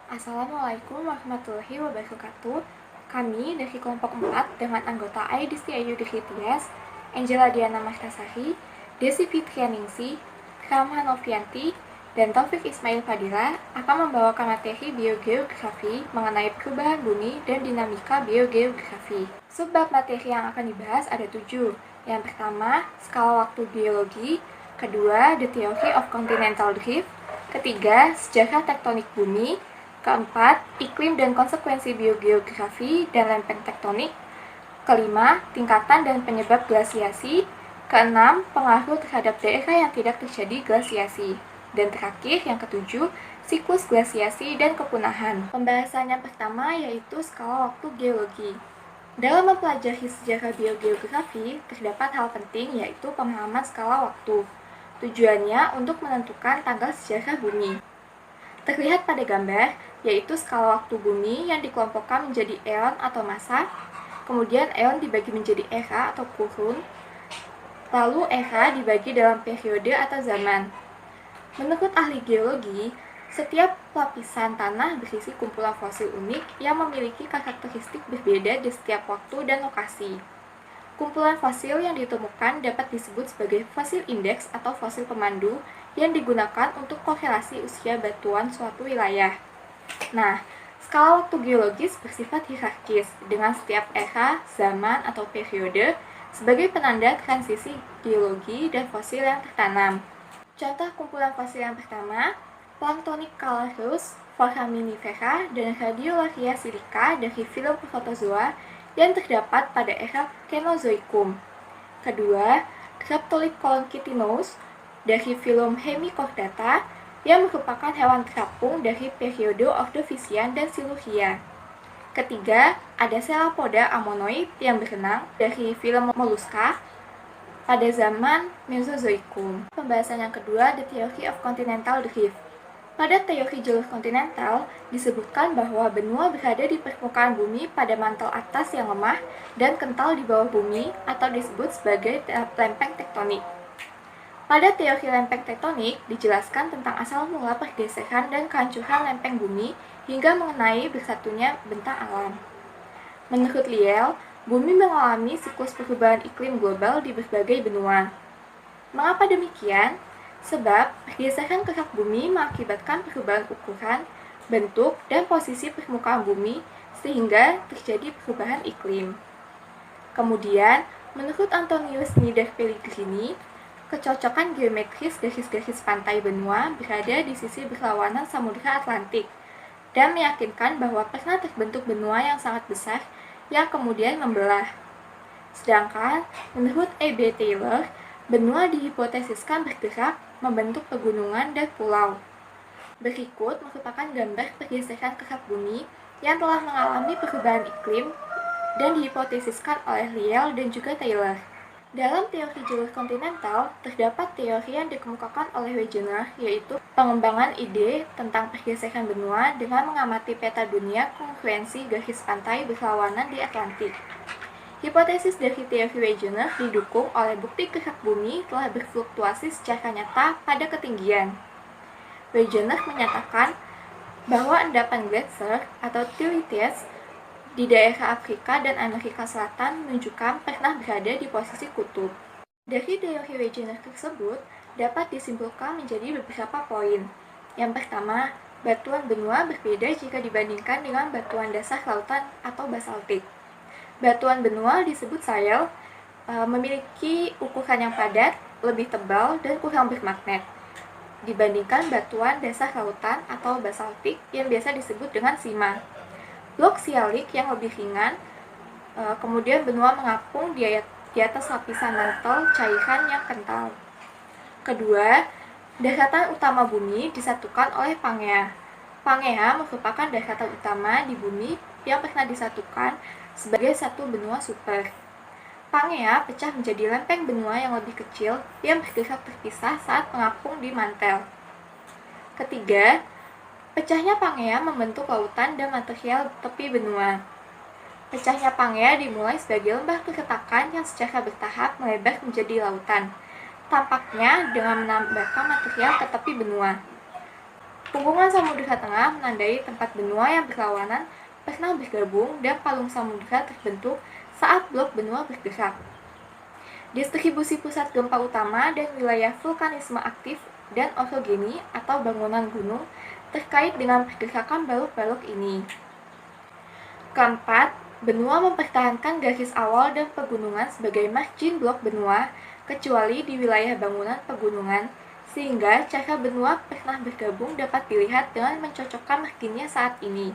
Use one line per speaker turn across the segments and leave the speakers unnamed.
Assalamualaikum warahmatullahi wabarakatuh. Kami dari kelompok 4 dengan anggota IDCIU Dikitias, Angela Diana Martasari, Desi Fitrianingsi, Ramha Novianti, dan Taufik Ismail Fadila akan membawakan materi biogeografi mengenai perubahan bumi dan dinamika biogeografi. Subbab materi yang akan dibahas ada 7. Yang pertama, skala waktu geologi. Kedua, the theory of continental drift. Ketiga, sejarah tektonik bumi. Keempat, iklim dan konsekuensi biogeografi dan lempeng tektonik. Kelima, tingkatan dan penyebab glasiasi. Keenam, pengaruh terhadap daerah yang tidak terjadi glasiasi. Dan terakhir, yang ketujuh, siklus glasiasi dan kepunahan. Pembahasan yang pertama yaitu skala waktu geologi. Dalam mempelajari sejarah biogeografi, terdapat hal penting yaitu pemahaman skala waktu. Tujuannya untuk menentukan tanggal sejarah bumi. Terlihat pada gambar, yaitu skala waktu bumi yang dikelompokkan menjadi eon atau masa, kemudian eon dibagi menjadi era atau kurun, lalu era dibagi dalam periode atau zaman. Menurut ahli geologi, setiap lapisan tanah berisi kumpulan fosil unik yang memiliki karakteristik berbeda di setiap waktu dan lokasi. Kumpulan fosil yang ditemukan dapat disebut sebagai fosil indeks atau fosil pemandu yang digunakan untuk korelasi usia batuan suatu wilayah. Nah, skala waktu geologis bersifat hierarkis dengan setiap era, zaman, atau periode sebagai penanda transisi geologi dan fosil yang tertanam. Contoh kumpulan fosil yang pertama, Planktonic Calcareous, Foraminifera, dan Radiolaria silica dari filum protozoa yang terdapat pada era Kenozoikum. Kedua, Graptolicolchictinus dari filum Hemichordata yang merupakan hewan terapung dari periode Ordovisian dan Siluria. Ketiga, ada Cephalopoda ammonoid yang berenang dari filum Mollusca pada zaman Mesozoikum. Pembahasan yang kedua, the theory of continental drift. Pada teori jalur kontinental, disebutkan bahwa benua berada di permukaan bumi pada mantel atas yang lemah dan kental di bawah bumi atau disebut sebagai lempeng tektonik. Pada teori lempeng tektonik, dijelaskan tentang asal mula pergeseran dan kehancuran lempeng bumi hingga mengenai bersatunya bentang alam. Menurut Lyell, bumi mengalami siklus perubahan iklim global di berbagai benua. Mengapa demikian? Sebab pergeseran kerak bumi mengakibatkan perubahan ukuran, bentuk, dan posisi permukaan bumi sehingga terjadi perubahan iklim. Kemudian, menurut Antonius Nider Pellegrini, kecocokan geometris garis-garis pantai benua berada di sisi berlawanan Samudra Atlantik dan meyakinkan bahwa pernah terbentuk benua yang sangat besar yang kemudian membelah. Sedangkan, menurut E.B. Taylor, benua dihipotesiskan bergerak membentuk pegunungan dan pulau. Berikut merupakan gambar pergeseran kerak bumi yang telah mengalami perubahan iklim dan dihipotesiskan oleh Lyell dan juga Taylor. Dalam teori jalur kontinental, terdapat teori yang dikemukakan oleh Wegener, yaitu pengembangan ide tentang pergeseran benua dengan mengamati peta dunia kongruensi garis pantai berlawanan di Atlantik. Hipotesis dari teori Wegener didukung oleh bukti gerak bumi telah berfluktuasi secara nyata pada ketinggian. Wegener menyatakan bahwa endapan gletser atau tilites di daerah Afrika dan Amerika Selatan menunjukkan pernah berada di posisi kutub. Dari teori Wegener tersebut dapat disimpulkan menjadi beberapa poin. Yang pertama, batuan benua berbeda jika dibandingkan dengan batuan dasar lautan atau basaltik. Batuan benua disebut shale, memiliki ukuran yang padat, lebih tebal, dan kurang bermagnet dibandingkan batuan dasar lautan atau basaltik yang biasa disebut dengan sima. Blok sialik yang lebih ringan, kemudian benua mengapung di atas lapisan mantel cairan yang kental. Kedua, daratan utama bumi disatukan oleh Pangea. Pangea merupakan daratan utama di bumi yang pernah disatukan sebagai satu benua super. Pangea pecah menjadi lempeng benua yang lebih kecil yang bergerak terpisah saat mengapung di mantel. Ketiga, pecahnya Pangea membentuk lautan dan material tepi benua. Pecahnya Pangea dimulai sebagai lembah keretakan yang secara bertahap melebar menjadi lautan, tampaknya dengan menambahkan material ke tepi benua. Punggungan Samudra Tengah menandai tempat benua yang berlawanan pernah bergabung dan palung samudra terbentuk saat blok benua bergerak. Distribusi pusat gempa utama dan wilayah vulkanisme aktif dan orogeni atau bangunan gunung terkait dengan pergerakan balok-balok ini. Keempat, benua mempertahankan garis awal dan pegunungan sebagai margin blok benua, kecuali di wilayah bangunan pegunungan, sehingga cara benua pernah bergabung dapat dilihat dengan mencocokkan marginnya saat ini.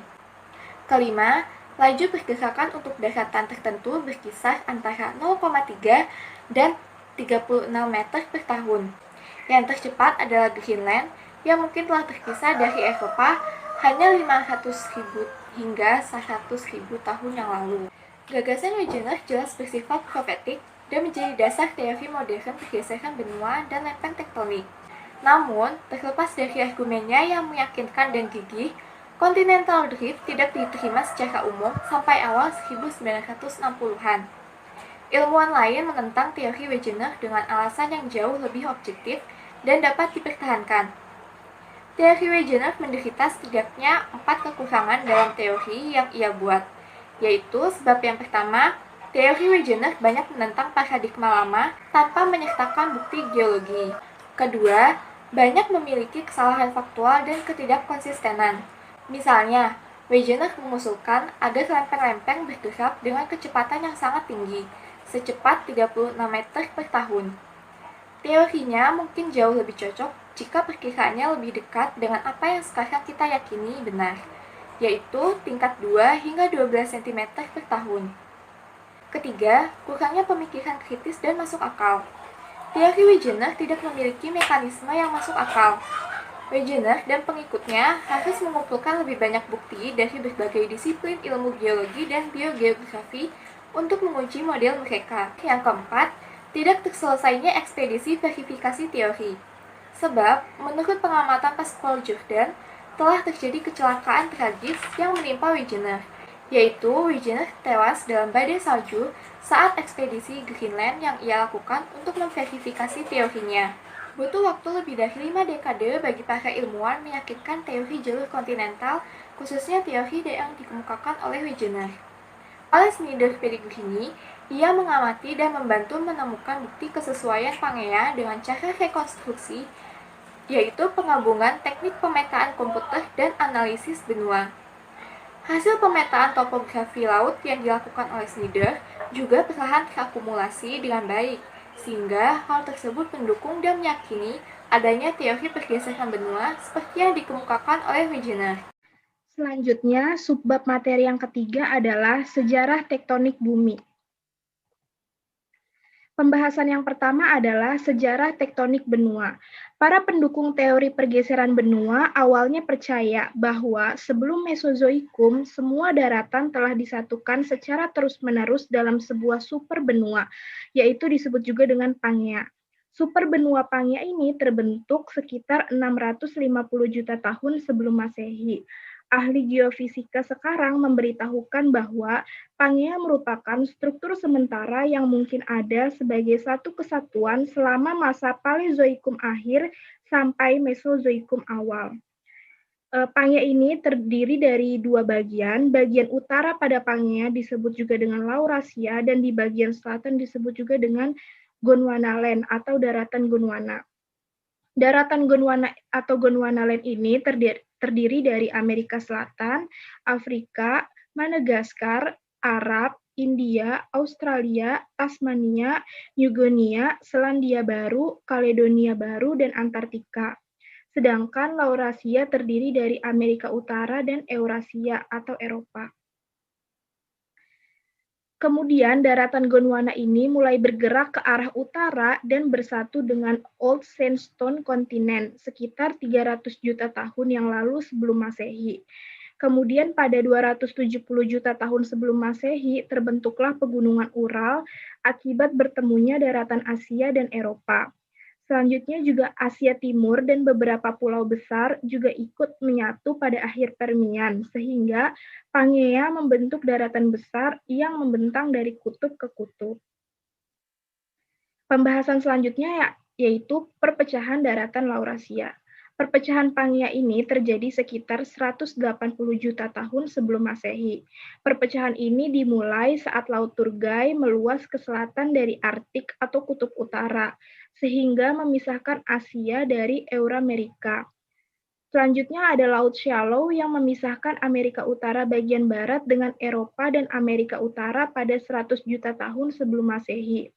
Kelima, laju pergerakan untuk daratan tertentu berkisar antara 0,3 dan 36 meter per tahun. Yang tercepat adalah Greenland, yang mungkin telah terpisah dari Eropa hanya 500.000 hingga 100.000 tahun yang lalu. Gagasan Wegener jelas bersifat profetik dan menjadi dasar teori modern pergeseran benua dan lempeng tektonik. Namun, terlepas dari argumennya yang meyakinkan dan gigih, continental drift tidak diterima secara umum sampai awal 1960-an. Ilmuwan lain menentang teori Wegener dengan alasan yang jauh lebih objektif dan dapat dipertahankan. Teori Wegener menderita setidaknya 4 kekurangan dalam teori yang ia buat, yaitu sebab yang pertama, teori Wegener banyak menentang paradigma lama tanpa menyertakan bukti geologi. Kedua, banyak memiliki kesalahan faktual dan ketidakkonsistenan. Misalnya, Wegener mengusulkan agar lempeng-lempeng bergerak dengan kecepatan yang sangat tinggi, secepat 36 meter per tahun. Teorinya mungkin jauh lebih cocok jika perkiraannya lebih dekat dengan apa yang sekarang kita yakini benar, yaitu tingkat 2 hingga 12 cm per tahun. Ketiga, kurangnya pemikiran kritis dan masuk akal. Teori Wegener tidak memiliki mekanisme yang masuk akal. Wegener dan pengikutnya harus mengumpulkan lebih banyak bukti dari berbagai disiplin ilmu geologi dan biogeografi untuk menguji model mereka. Yang keempat, tidak terselesainya ekspedisi verifikasi teori. Sebab, menurut pengamatan Pascual Jordan, telah terjadi kecelakaan tragis yang menimpa Wegener, yaitu Wegener tewas dalam badai salju saat ekspedisi Greenland yang ia lakukan untuk memverifikasi teorinya. Butuh waktu lebih dari 5 dekade bagi para ilmuwan meyakinkan teori jalur kontinental, khususnya teori yang dikemukakan oleh Wegener. Oleh Schneider Pellegrini, ia mengamati dan membantu menemukan bukti kesesuaian Pangea dengan cara rekonstruksi, yaitu penggabungan teknik pemetaan komputer dan analisis benua. Hasil pemetaan topografi laut yang dilakukan oleh Schneider juga perlahan terakumulasi dengan baik, sehingga hal tersebut mendukung dan meyakini adanya teori pergeseran benua seperti yang dikemukakan oleh Wegener.
Selanjutnya, subbab materi yang ketiga adalah sejarah tektonik bumi. Pembahasan yang pertama adalah sejarah tektonik benua. Para pendukung teori pergeseran benua awalnya percaya bahwa sebelum Mesozoikum, semua daratan telah disatukan secara terus-menerus dalam sebuah superbenua, yaitu disebut juga dengan Pangea. Superbenua Pangea ini terbentuk sekitar 650 juta tahun sebelum Masehi. Ahli geofisika sekarang memberitahukan bahwa Pangea merupakan struktur sementara yang mungkin ada sebagai satu kesatuan selama masa Paleozoikum akhir sampai Mesozoikum awal. Pangea ini terdiri dari dua bagian. Bagian utara pada Pangea disebut juga dengan Laurasia dan di bagian selatan disebut juga dengan Gondwanaland atau daratan Gondwana. Daratan Gondwana atau Gondwanaland ini terdiri dari Amerika Selatan, Afrika, Madagaskar, Arab, India, Australia, Tasmania, New Guinea, Selandia Baru, Kaledonia Baru, dan Antartika. Sedangkan Laurasia terdiri dari Amerika Utara dan Eurasia atau Eropa. Kemudian daratan Gondwana ini mulai bergerak ke arah utara dan bersatu dengan Old Sandstone Continent sekitar 300 juta tahun yang lalu sebelum Masehi. Kemudian pada 270 juta tahun sebelum Masehi terbentuklah pegunungan Ural akibat bertemunya daratan Asia dan Eropa. Selanjutnya juga Asia Timur dan beberapa pulau besar juga ikut menyatu pada akhir Permian, sehingga Pangea membentuk daratan besar yang membentang dari kutub ke kutub. Pembahasan selanjutnya yaitu perpecahan daratan Laurasia. Perpecahan Pangea ini terjadi sekitar 180 juta tahun sebelum Masehi. Perpecahan ini dimulai saat Laut Turgai meluas ke selatan dari Arktik atau Kutub Utara, sehingga memisahkan Asia dari Euramerika. Selanjutnya ada Laut Shallow yang memisahkan Amerika Utara bagian barat dengan Eropa dan Amerika Utara pada 100 juta tahun sebelum Masehi.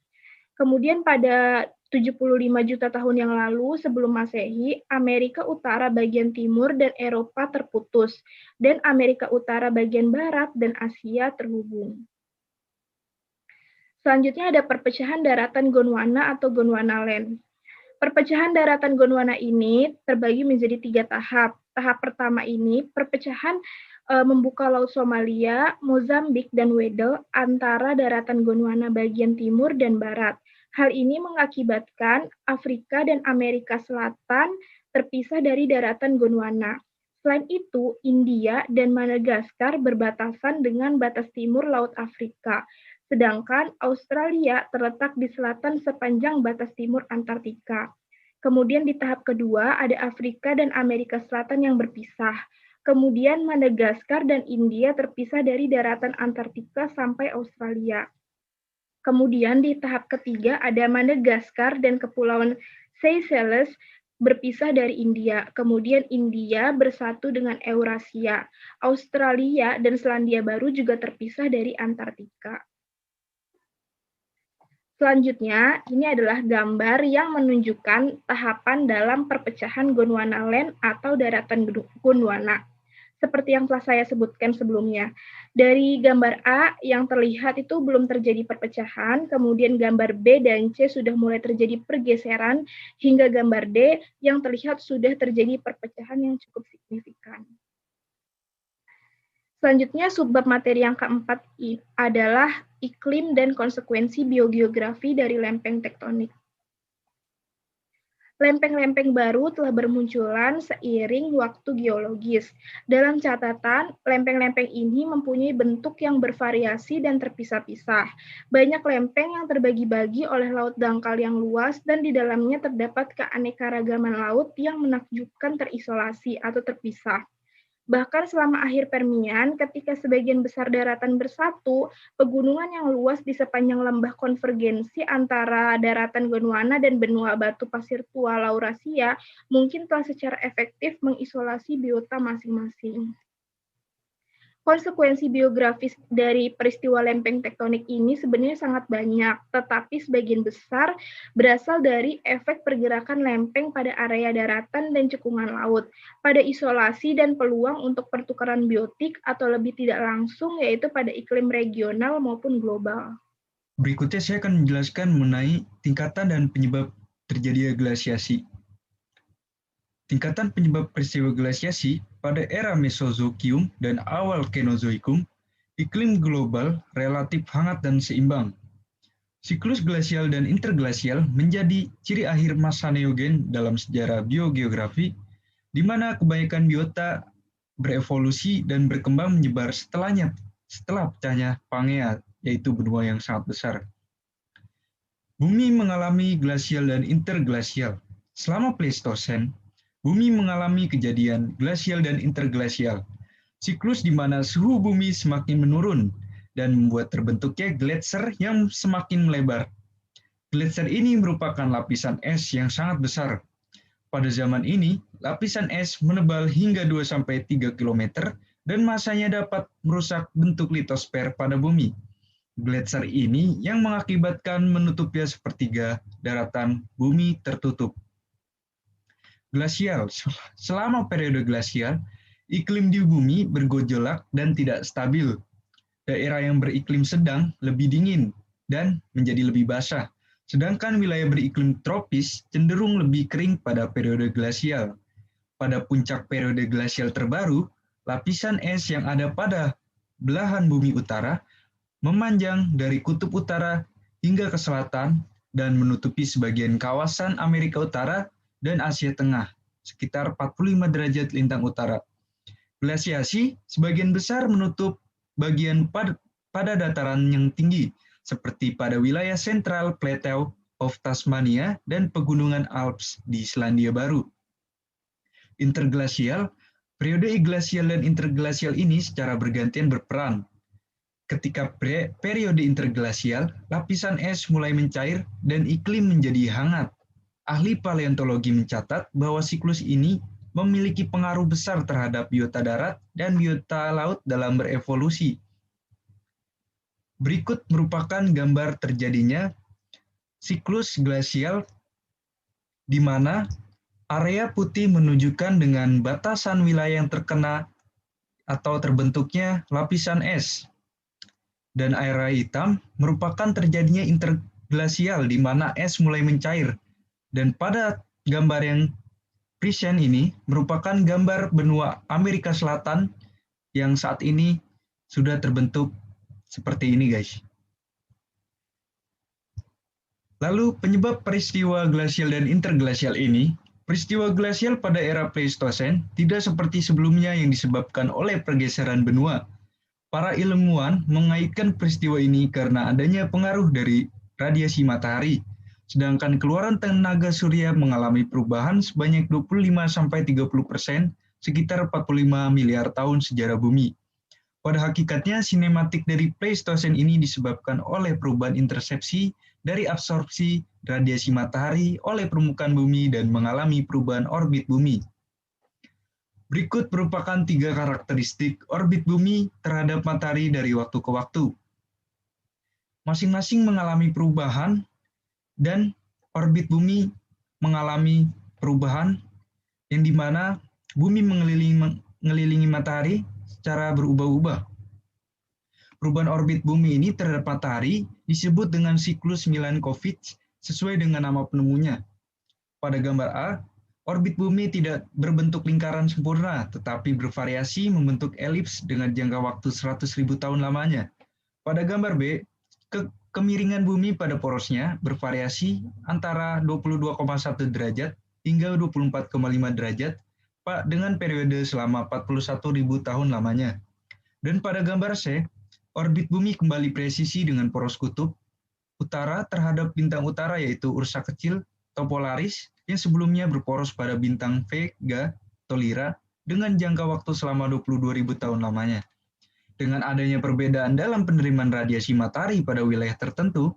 Kemudian pada 75 juta tahun yang lalu sebelum Masehi, Amerika Utara bagian timur dan Eropa terputus, dan Amerika Utara bagian barat dan Asia terhubung. Selanjutnya ada perpecahan daratan Gondwana atau Gondwanaland. Perpecahan daratan Gondwana ini terbagi menjadi 3 tahap. Tahap pertama ini perpecahan membuka Laut Somalia, Mozambik, dan Weddell antara daratan Gondwana bagian timur dan barat. Hal ini mengakibatkan Afrika dan Amerika Selatan terpisah dari daratan Gondwana. Selain itu, India dan Madagaskar berbatasan dengan batas timur Laut Afrika, sedangkan Australia terletak di selatan sepanjang batas timur Antartika. Kemudian di tahap kedua ada Afrika dan Amerika Selatan yang berpisah. Kemudian Madagaskar dan India terpisah dari daratan Antartika sampai Australia. Kemudian di tahap ketiga ada Madagaskar dan Kepulauan Seychelles berpisah dari India. Kemudian India bersatu dengan Eurasia. Australia dan Selandia Baru juga terpisah dari Antartika. Selanjutnya, ini adalah gambar yang menunjukkan tahapan dalam perpecahan Gondwanaland atau daratan Gondwana. Seperti yang telah saya sebutkan sebelumnya. Dari gambar A yang terlihat itu belum terjadi perpecahan, kemudian gambar B dan C sudah mulai terjadi pergeseran, hingga gambar D yang terlihat sudah terjadi perpecahan yang cukup signifikan. Selanjutnya, subbab materi yang keempat adalah iklim dan konsekuensi biogeografi dari lempeng tektonik. Lempeng-lempeng baru telah bermunculan seiring waktu geologis. Dalam catatan, lempeng-lempeng ini mempunyai bentuk yang bervariasi dan terpisah-pisah. Banyak lempeng yang terbagi-bagi oleh laut dangkal yang luas dan di dalamnya terdapat keanekaragaman laut yang menakjubkan terisolasi atau terpisah. Bahkan selama akhir Permian, ketika sebagian besar daratan bersatu, pegunungan yang luas di sepanjang lembah konvergensi antara daratan Gondwana dan benua batu pasir tua Laurasia mungkin telah secara efektif mengisolasi biota masing-masing. Konsekuensi biografis dari peristiwa lempeng tektonik ini sebenarnya sangat banyak, tetapi sebagian besar berasal dari efek pergerakan lempeng pada area daratan dan cekungan laut, pada isolasi dan peluang untuk pertukaran biotik atau lebih tidak langsung yaitu pada iklim regional maupun global.
Berikutnya saya akan menjelaskan mengenai tingkatan dan penyebab terjadinya glasiasi. Tingkatan penyebab peristiwa glasiasi pada era Mesozoikum dan awal Kenozoikum, iklim global relatif hangat dan seimbang. Siklus glasial dan interglasial menjadi ciri akhir masa neogen dalam sejarah biogeografi, di mana kebanyakan biota berevolusi dan berkembang menyebar setelah pecahnya Pangea, yaitu benua yang sangat besar. Bumi mengalami glasial dan interglasial. Selama Pleistosen, bumi mengalami kejadian glasial dan interglasial, siklus di mana suhu bumi semakin menurun dan membuat terbentuknya gletser yang semakin melebar. Gletser ini merupakan lapisan es yang sangat besar. Pada zaman ini, lapisan es menebal hingga 2-3 km dan masanya dapat merusak bentuk litosfer pada bumi. Gletser ini yang mengakibatkan menutupnya sepertiga daratan bumi tertutup. Glasial. Selama periode glasial, iklim di bumi bergejolak dan tidak stabil. Daerah yang beriklim sedang lebih dingin dan menjadi lebih basah, sedangkan wilayah beriklim tropis cenderung lebih kering pada periode glasial. Pada puncak periode glasial terbaru, lapisan es yang ada pada belahan bumi utara memanjang dari kutub utara hingga ke selatan dan menutupi sebagian kawasan Amerika Utara dan Asia Tengah, sekitar 45 derajat lintang utara. Glasiasi sebagian besar menutup bagian pada dataran yang tinggi, seperti pada wilayah sentral Plateau of Tasmania dan pegunungan Alps di Selandia Baru. Interglasial, periode glasial dan interglasial ini secara bergantian berperan. Ketika periode interglasial, lapisan es mulai mencair dan iklim menjadi hangat. Ahli paleontologi mencatat bahwa siklus ini memiliki pengaruh besar terhadap biota darat dan biota laut dalam berevolusi. Berikut merupakan gambar terjadinya siklus glasial di mana area putih menunjukkan dengan batasan wilayah yang terkena atau terbentuknya lapisan es. Dan area hitam merupakan terjadinya interglasial di mana es mulai mencair. Dan pada gambar yang present ini merupakan gambar benua Amerika Selatan yang saat ini sudah terbentuk seperti ini, guys. Lalu penyebab peristiwa glasial dan interglasial ini, peristiwa glasial pada era Pleistosen tidak seperti sebelumnya yang disebabkan oleh pergeseran benua. Para ilmuwan mengaitkan peristiwa ini karena adanya pengaruh dari radiasi matahari, sedangkan keluaran tenaga surya mengalami perubahan sebanyak 25-30%, sekitar 45 miliar tahun sejarah bumi. Pada hakikatnya, sinematik dari Pleistosen ini disebabkan oleh perubahan intersepsi dari absorpsi radiasi matahari oleh permukaan bumi dan mengalami perubahan orbit bumi. Berikut merupakan 3 karakteristik orbit bumi terhadap matahari dari waktu ke waktu. Masing-masing mengalami perubahan dan orbit bumi mengalami perubahan yang dimana bumi mengelilingi matahari secara berubah-ubah. Perubahan orbit bumi ini terhadap matahari disebut dengan siklus Milankovitch sesuai dengan nama penemunya. Pada gambar A, orbit bumi tidak berbentuk lingkaran sempurna, tetapi bervariasi membentuk elips dengan jangka waktu 100.000 tahun lamanya. Pada gambar B, kemiringan bumi pada porosnya bervariasi antara 22,1 derajat hingga 24,5 derajat dengan periode selama 41.000 tahun lamanya. Dan pada gambar C, orbit bumi kembali presisi dengan poros kutub utara terhadap bintang utara yaitu Ursa kecil atau Polaris yang sebelumnya berporos pada bintang Vega atau Lyra dengan jangka waktu selama 22.000 tahun lamanya. Dengan adanya perbedaan dalam penerimaan radiasi matahari pada wilayah tertentu,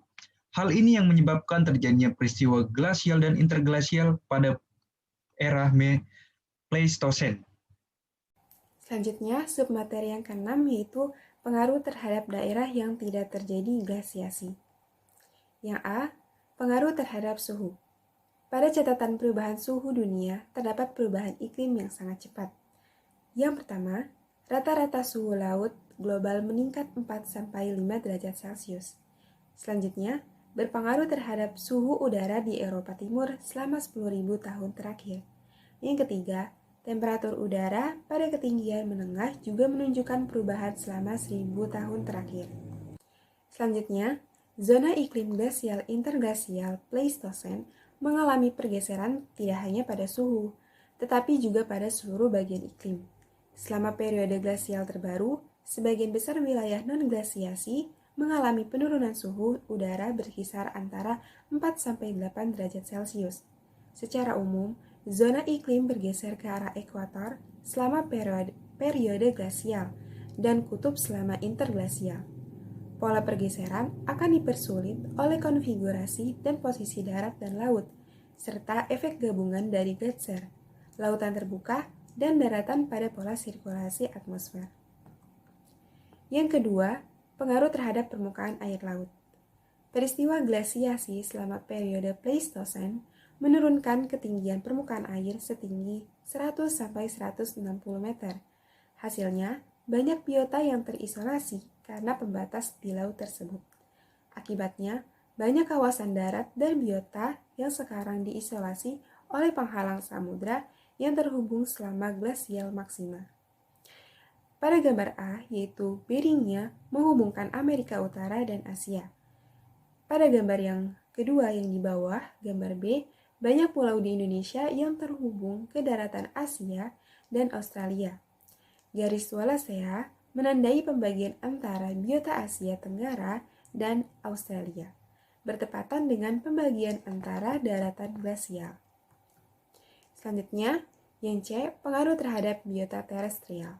hal ini yang menyebabkan terjadinya peristiwa glasial dan interglasial pada era Pleistosen.
Selanjutnya, submateri yang keenam yaitu pengaruh terhadap daerah yang tidak terjadi glasiasi. Yang A, pengaruh terhadap suhu. Pada catatan perubahan suhu dunia, terdapat perubahan iklim yang sangat cepat. Yang pertama, rata-rata suhu laut global meningkat 4-5 derajat Celcius. Selanjutnya, berpengaruh terhadap suhu udara di Eropa Timur selama 10.000 tahun terakhir. Yang ketiga, temperatur udara pada ketinggian menengah juga menunjukkan perubahan selama 1.000 tahun terakhir. Selanjutnya, zona iklim glasial interglasial Pleistosen mengalami pergeseran tidak hanya pada suhu, tetapi juga pada seluruh bagian iklim. Selama periode glasial terbaru, sebagian besar wilayah non-glasiasi mengalami penurunan suhu udara berkisar antara 4-8 derajat Celcius. Secara umum, zona iklim bergeser ke arah ekuator selama periode glasial dan kutub selama interglasial. Pola pergeseran akan dipersulit oleh konfigurasi dan posisi darat dan laut, serta efek gabungan dari gletser, lautan terbuka, dan daratan pada pola sirkulasi atmosfer. Yang kedua, pengaruh terhadap permukaan air laut. Peristiwa glasiasi selama periode Pleistosen menurunkan ketinggian permukaan air setinggi 100-160 meter. Hasilnya, banyak biota yang terisolasi karena pembatas di laut tersebut. Akibatnya, banyak kawasan darat dan biota yang sekarang diisolasi oleh penghalang samudra yang terhubung selama glasial maksima. Pada gambar A, yaitu Beringnya menghubungkan Amerika Utara dan Asia. Pada gambar yang kedua yang di bawah, gambar B, banyak pulau di Indonesia yang terhubung ke daratan Asia dan Australia. Garis Wallacea menandai pembagian antara biota Asia Tenggara dan Australia, bertepatan dengan pembagian antara daratan glasial. Selanjutnya, Yang C, pengaruh terhadap biota terestrial.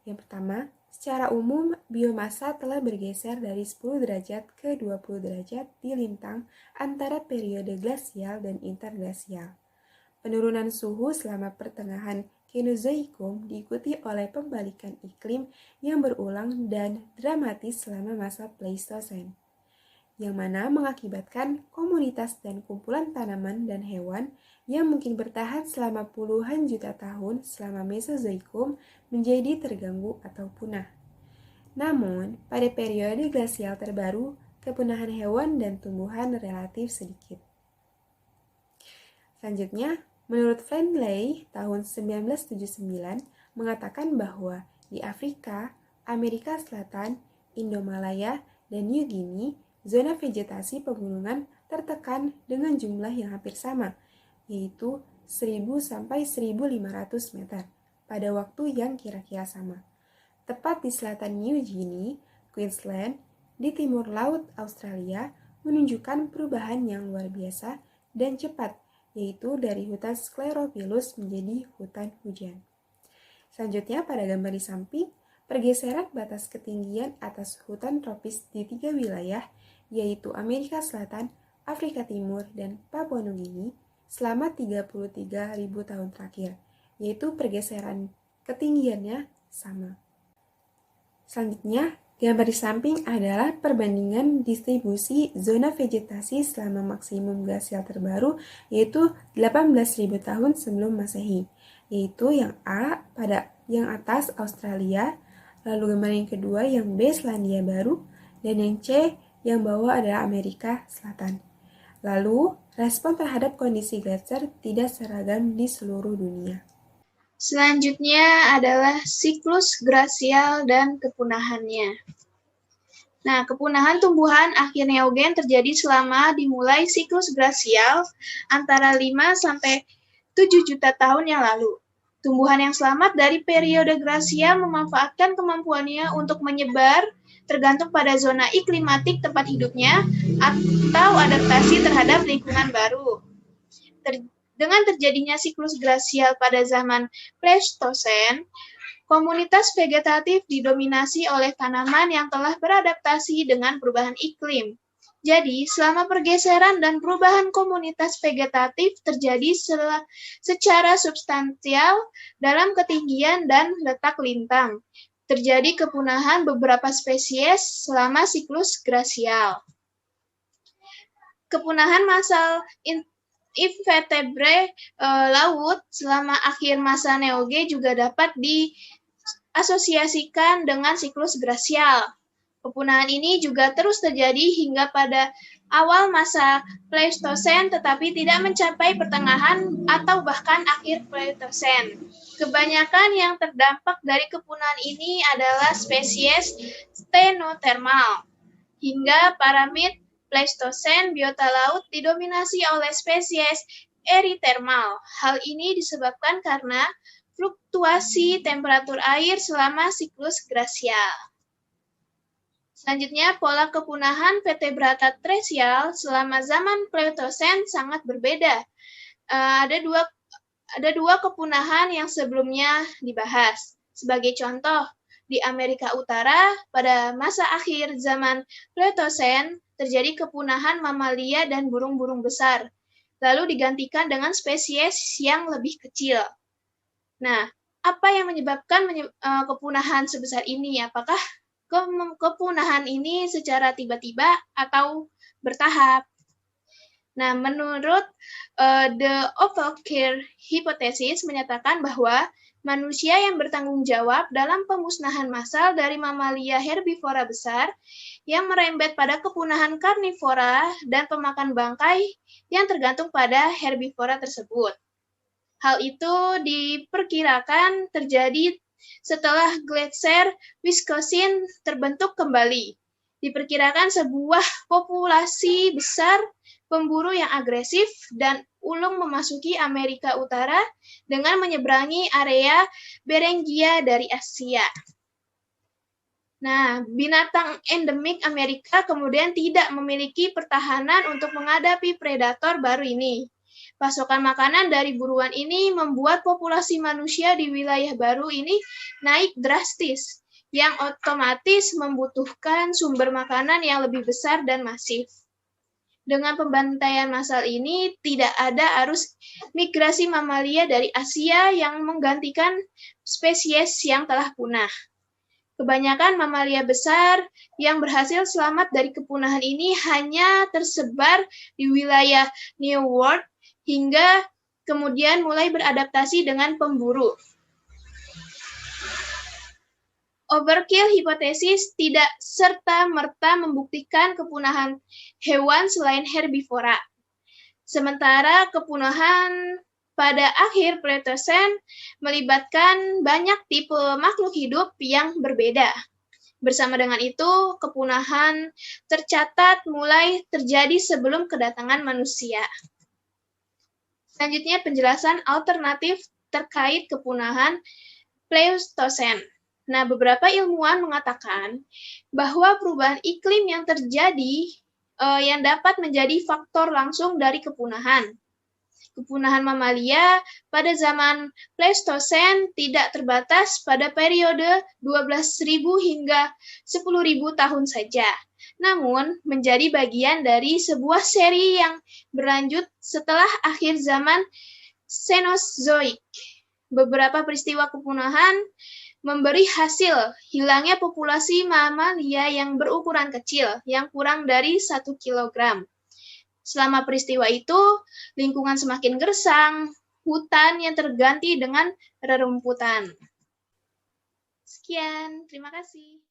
Yang pertama, secara umum biomasa telah bergeser dari 10 derajat ke 20 derajat di lintang antara periode glasial dan interglasial. Penurunan suhu selama pertengahan Kenozoikum diikuti oleh pembalikan iklim yang berulang dan dramatis selama masa Pleistosen, yang mana mengakibatkan komunitas dan kumpulan tanaman dan hewan yang mungkin bertahan selama puluhan juta tahun selama Mesozoikum menjadi terganggu atau punah. Namun, pada periode glasial terbaru, kepunahan hewan dan tumbuhan relatif sedikit. Selanjutnya, menurut Friendly tahun 1979 mengatakan bahwa di Afrika, Amerika Selatan, Indomalaya, dan New Guinea, zona vegetasi pegunungan tertekan dengan jumlah yang hampir sama, yaitu 1000 sampai 1500 meter pada waktu yang kira-kira sama. Tepat di selatan New Guinea, Queensland, di timur laut Australia menunjukkan perubahan yang luar biasa dan cepat, yaitu dari hutan sklerophyllus menjadi hutan hujan. Selanjutnya pada gambar di samping, pergeseran batas ketinggian atas hutan tropis di 3 wilayah, yaitu Amerika Selatan, Afrika Timur, dan Papua Nugini selama 33.000 tahun terakhir, yaitu pergeseran ketinggiannya sama. Selanjutnya, gambar di samping adalah perbandingan distribusi zona vegetasi selama maksimum glasial terbaru, yaitu 18.000 tahun sebelum Masehi, yaitu yang A pada yang atas Australia, lalu gambar yang kedua yang B Selandia Baru, dan yang C yang bawah adalah Amerika Selatan. Lalu, respon terhadap kondisi gletser tidak seragam di seluruh dunia.
Selanjutnya adalah siklus glasial dan kepunahannya. Nah, kepunahan tumbuhan akhir neogen terjadi selama dimulai siklus glasial antara 5 sampai 7 juta tahun yang lalu. Tumbuhan yang selamat dari periode glasial memanfaatkan kemampuannya untuk menyebar tergantung pada zona iklimatik tempat hidupnya atau adaptasi terhadap lingkungan baru. Dengan terjadinya siklus glasial pada zaman Pleistosen, komunitas vegetatif didominasi oleh tanaman yang telah beradaptasi dengan perubahan iklim. Jadi, selama pergeseran dan perubahan komunitas vegetatif terjadi secara substansial dalam ketinggian dan letak lintang, terjadi kepunahan beberapa spesies selama siklus glasial. Kepunahan massal invertebrate laut selama akhir masa Neogen juga dapat diasosiasikan dengan siklus glasial. Kepunahan ini juga terus terjadi hingga pada awal masa Pleistosen, tetapi tidak mencapai pertengahan atau bahkan akhir Pleistosen. Kebanyakan yang terdampak dari kepunahan ini adalah spesies stenothermal. Hingga piramid Pleistosen, biota laut didominasi oleh spesies erithermal. Hal ini disebabkan karena fluktuasi temperatur air selama siklus glasial. Selanjutnya, pola kepunahan vertebrata teresial selama zaman Pleistosen sangat berbeda. Ada dua kepunahan yang sebelumnya dibahas. Sebagai contoh, di Amerika Utara pada masa akhir zaman Pleistosen terjadi kepunahan mamalia dan burung-burung besar, lalu digantikan dengan spesies yang lebih kecil. Nah, apa yang menyebabkan kepunahan sebesar ini? Apakah kepunahan ini secara tiba-tiba atau bertahap? Nah, menurut The Ophir Hypothesis menyatakan bahwa manusia yang bertanggung jawab dalam pemusnahan massal dari mamalia herbivora besar yang merembet pada kepunahan karnivora dan pemakan bangkai yang tergantung pada herbivora tersebut. Hal itu diperkirakan terjadi setelah gletser Wisconsin terbentuk kembali. Diperkirakan sebuah populasi besar pemburu yang agresif dan ulung memasuki Amerika Utara dengan menyeberangi area Beringia dari Asia. Nah, binatang endemik Amerika kemudian tidak memiliki pertahanan untuk menghadapi predator baru ini. Pasokan makanan dari buruan ini membuat populasi manusia di wilayah baru ini naik drastis, yang otomatis membutuhkan sumber makanan yang lebih besar dan masif. Dengan pembantaian massal ini, tidak ada arus migrasi mamalia dari Asia yang menggantikan spesies yang telah punah. Kebanyakan mamalia besar yang berhasil selamat dari kepunahan ini hanya tersebar di wilayah New World hingga kemudian mulai beradaptasi dengan pemburu. Overkill hipotesis tidak serta-merta membuktikan kepunahan hewan selain herbivora. Sementara kepunahan pada akhir Pleistocene melibatkan banyak tipe makhluk hidup yang berbeda. Bersama dengan itu, kepunahan tercatat mulai terjadi sebelum kedatangan manusia. Selanjutnya, penjelasan alternatif terkait kepunahan Pleistocene. Nah, beberapa ilmuwan mengatakan bahwa perubahan iklim yang terjadi yang dapat menjadi faktor langsung dari kepunahan. Kepunahan mamalia pada zaman Pleistocene tidak terbatas pada periode 12.000 hingga 10.000 tahun saja, namun menjadi bagian dari sebuah seri yang berlanjut setelah akhir zaman Cenozoik. Beberapa peristiwa kepunahan memberi hasil hilangnya populasi mamalia yang berukuran kecil, yang kurang dari 1 kilogram. Selama peristiwa itu, lingkungan semakin gersang, hutan yang terganti dengan rerumputan. Sekian, terima kasih.